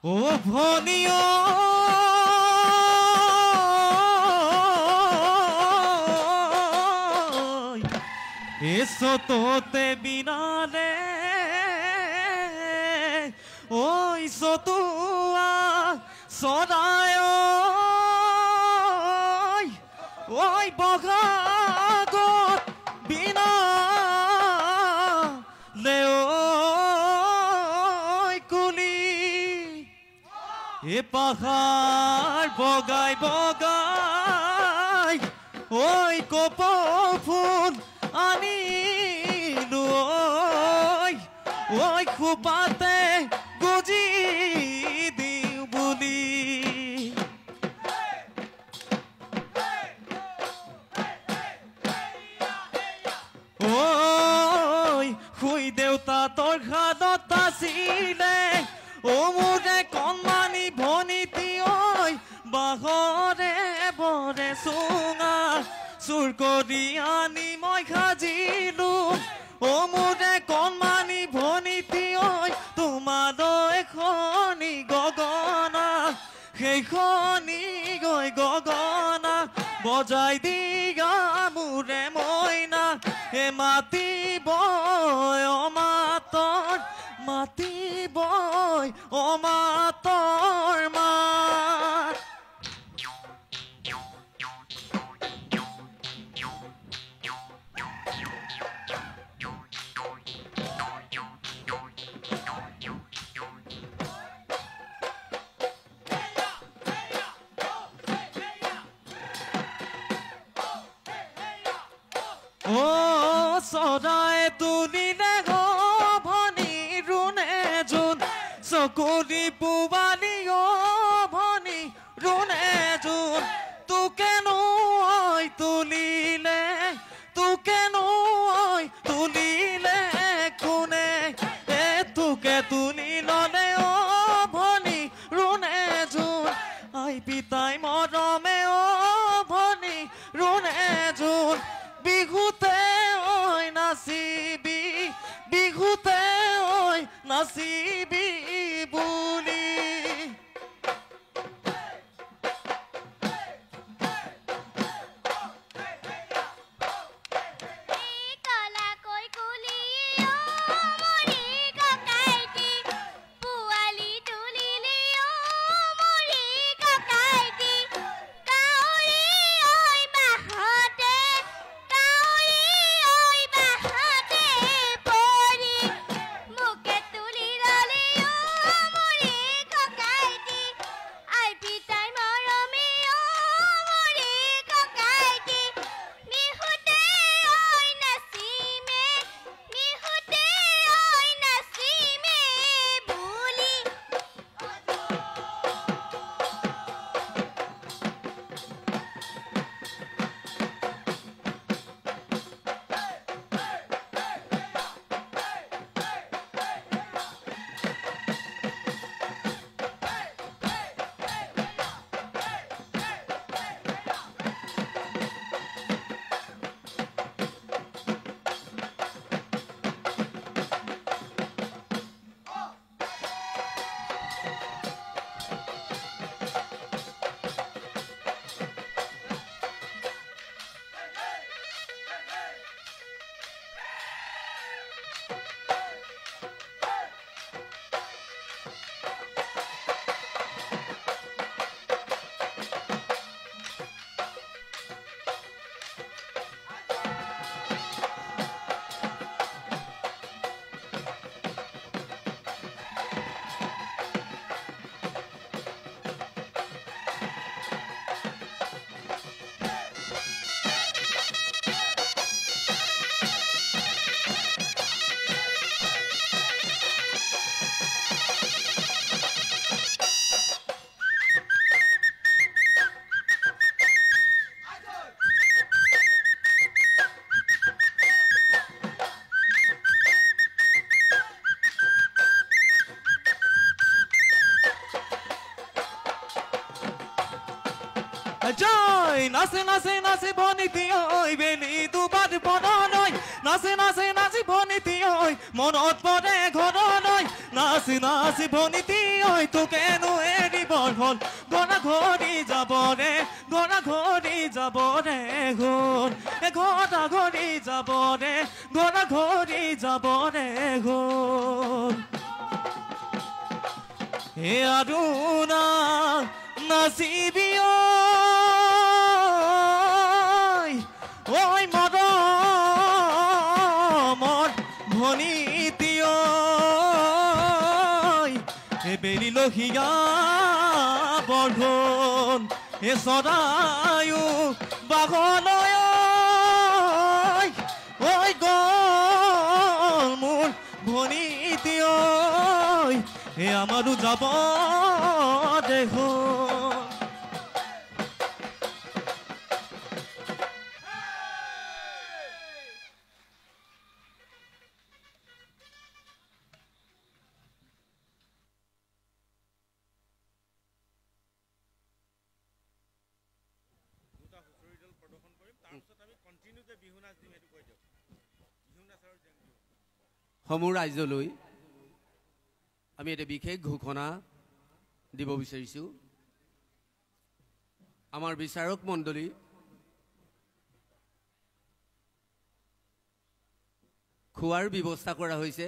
ও ভনিও এসো তোতে বিনালে ওই সতুয়া সদায় ওই বগাগত বিনা লে ওই কুলি এ পাহাড় বগাই বগাই ওই কপৌ ফুল আনিলো ওই খোপাতে গুজি দিও বুলি ওই শুই দেউতা তোর ঘাটত আছিলে ও মোৰে কণমানি ভনীতি ঐ বাহৰে বৰে চুঙা চুৰ কৰি আনি মই সাজিলো ও মোৰে কণমানি ভনীতি ঐ তোমাৰ এখনি গগনা সেইখনি গৈ গগনা বজাই দিয়া মোৰে মইনা হে মাতিবই অমাতৰ মাতিবই অমাতৰ মাত ও সদায় তুলিলে গো ভনী ৰুণে জোন চকুৰি পুবালি ও ভনী ৰুণে জোন তোকেনো ঐ তুলিলে তোকেনো ঐ তুলিলে কোনে এ তোকে তুলি ললে ও ভনী ৰুণে জোন আই পিতাই মৰমে ও ভনী ৰুণে জোন বিহুতে ঐ নাচিবি বিহুতে ঐ নাচিবি বুলি Joy, nase nase nase boniti oi beli dubar bonoi nase nase nase boniti oi monot pore ghoroi nase nase boniti ঐ তোকেনো এৰিবৰ হ'ল গৰা ঘৰি যাব ৰে গৰা ঘৰি যাব ৰে ঘৰ গৰা ঘৰি যাব ৰে গৰা ঘৰি যাব ৰে ঘৰ হে আৰু না নাচিবি ঐ মৰমৰ ভনীতি ঐ বেলি লহিয়া বৰ্ধন হে চৰায়ো বাঘলৈ ঐ গল মোৰ ভনীতি ঐ হে আমাৰো যাব দেখোন সমূহ ৰাজ্যলৈ আমি এটা বিশেষ ঘোষণা দিব বিচাৰিছোঁ আমাৰ বিচাৰক মণ্ডলী খোৱাৰ ব্যৱস্থা কৰা হৈছে